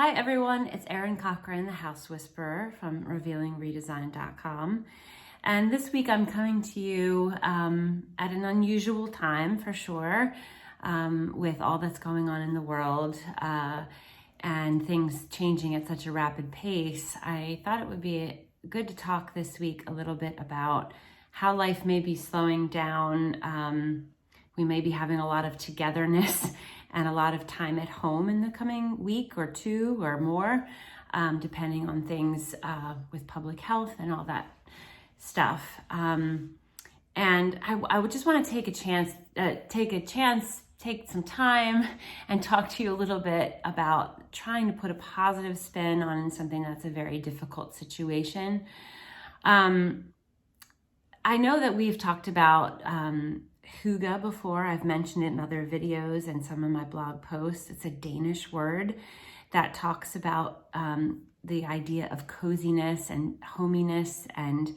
Hi everyone, it's Erin Cochran, the House Whisperer from revealingredesign.com. And this week I'm coming to you at an unusual time for sure, with all that's going on in the world and things changing at such a rapid pace. I thought it would be good to talk this week a little bit about how life may be slowing down. We may be having a lot of togetherness and a lot of time at home in the coming week or two or more, depending on things with public health and all that stuff. And I would just want to take some time and talk to you a little bit about trying to put a positive spin on something that's a very difficult situation. I know that we've talked about Hygge before. I've mentioned it in other videos and some of my blog posts. It's a Danish word that talks about the idea of coziness and hominess and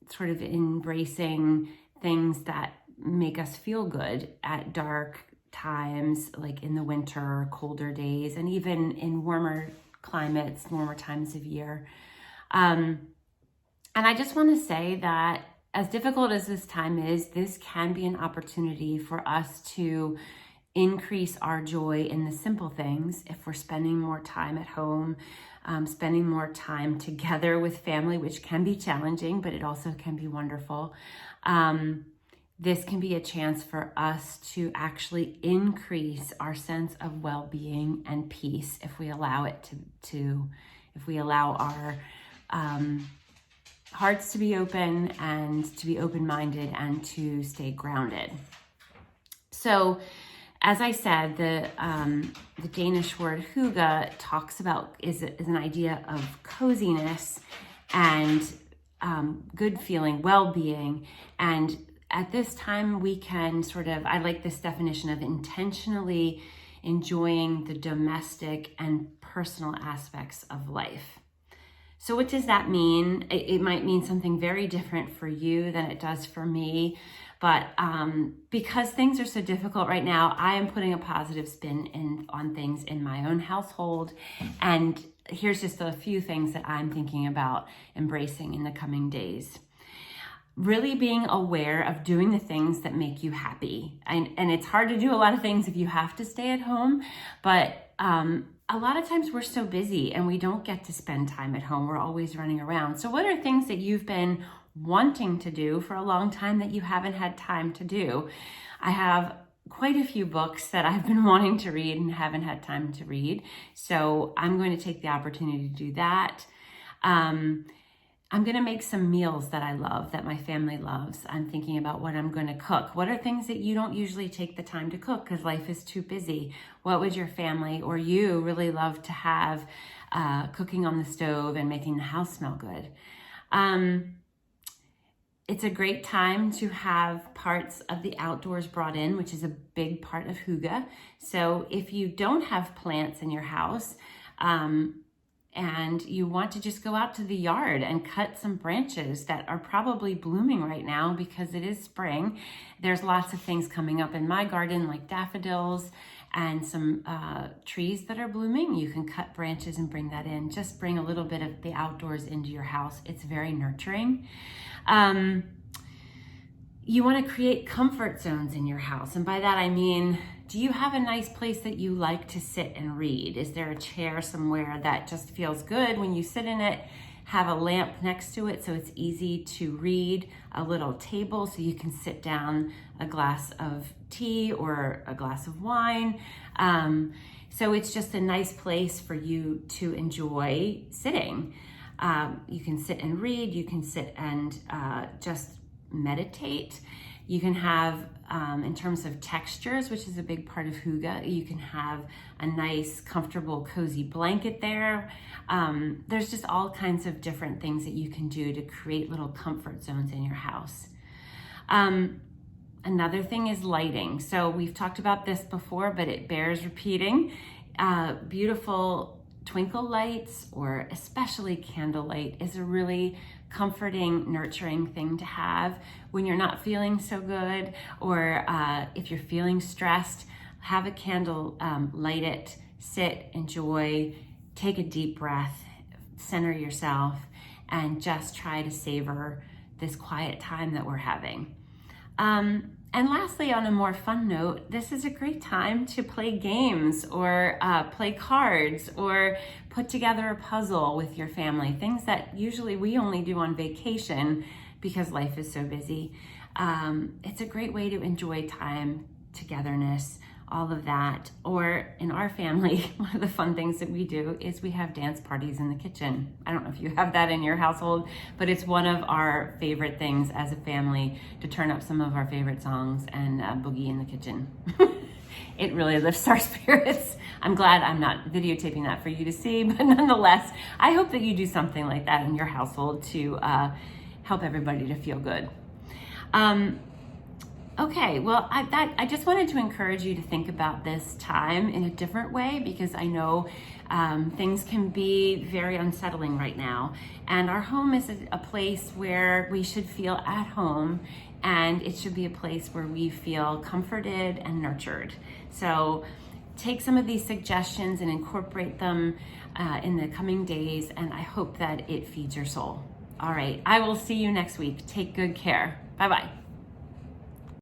sort of embracing things that make us feel good at dark times, like in the winter, colder days, and even in warmer climates, warmer times of year. And I just want to say that as difficult as this time is, this can be an opportunity for us to increase our joy in the simple things if we're spending more time at home, spending more time together with family, which can be challenging, but it also can be wonderful. This can be a chance for us to actually increase our sense of well-being and peace if we allow it if we allow our hearts to be open and to be open-minded and to stay grounded. So, as I said, the Danish word hygge talks about is an idea of coziness and good feeling, well-being. And at this time, we can I like this definition of intentionally enjoying the domestic and personal aspects of life. So what does that mean? It might mean something very different for you than it does for me. But because things are so difficult right now, I am putting a positive spin on things in my own household. And here's just a few things that I'm thinking about embracing in the coming days. Really being aware of doing the things that make you happy. And it's hard to do a lot of things if you have to stay at home, but a lot of times we're so busy and we don't get to spend time at home. We're always running around. So what are things that you've been wanting to do for a long time that you haven't had time to do? I have quite a few books that I've been wanting to read and haven't had time to read. So I'm going to take the opportunity to do that. I'm going to make some meals that I love, that my family loves. I'm thinking about what I'm going to cook. What are things that you don't usually take the time to cook because life is too busy? What would your family or you really love to have cooking on the stove and making the house smell good? It's a great time to have parts of the outdoors brought in, which is a big part of Hygge. So if you don't have plants in your house, and you want to just go out to the yard and cut some branches that are probably blooming right now because it is spring. There's lots of things coming up in my garden like daffodils and some trees that are blooming. You can cut branches and bring that in. Just bring a little bit of the outdoors into your house. It's very nurturing. You want to create comfort zones in your house. And by that I mean, do you have a nice place that you like to sit and read? Is there a chair somewhere that just feels good when you sit in it? Have a lamp next to it so it's easy to read, a little table so you can sit down, a glass of tea or a glass of wine. So it's just a nice place for you to enjoy sitting. You can sit and read, you can sit and just meditate. You can have, in terms of textures, which is a big part of Hygge, you can have a nice, comfortable, cozy blanket there. There's just all kinds of different things that you can do to create little comfort zones in your house. Another thing is lighting. So we've talked about this before, but it bears repeating. Beautiful twinkle lights, or especially candlelight, is a really comforting, nurturing thing to have when you're not feeling so good, or if you're feeling stressed. Have a candle, light it, sit, enjoy, take a deep breath, center yourself, and just try to savor this quiet time that we're having. And lastly, on a more fun note, this is a great time to play games or play cards or put together a puzzle with your family, things that usually we only do on vacation because life is so busy. It's a great way to enjoy time, togetherness, all of that. Or in our family, one of the fun things that we do is we have dance parties in the kitchen. I don't know if you have that in your household, but it's one of our favorite things as a family to turn up some of our favorite songs and boogie in the kitchen. It really lifts our spirits. I'm glad I'm not videotaping that for you to see, but nonetheless, I hope that you do something like that in your household to help everybody to feel good. Okay, well, I just wanted to encourage you to think about this time in a different way, because I know things can be very unsettling right now. And our home is a place where we should feel at home, and it should be a place where we feel comforted and nurtured. So take some of these suggestions and incorporate them in the coming days, and I hope that it feeds your soul. All right, I will see you next week. Take good care. Bye-bye.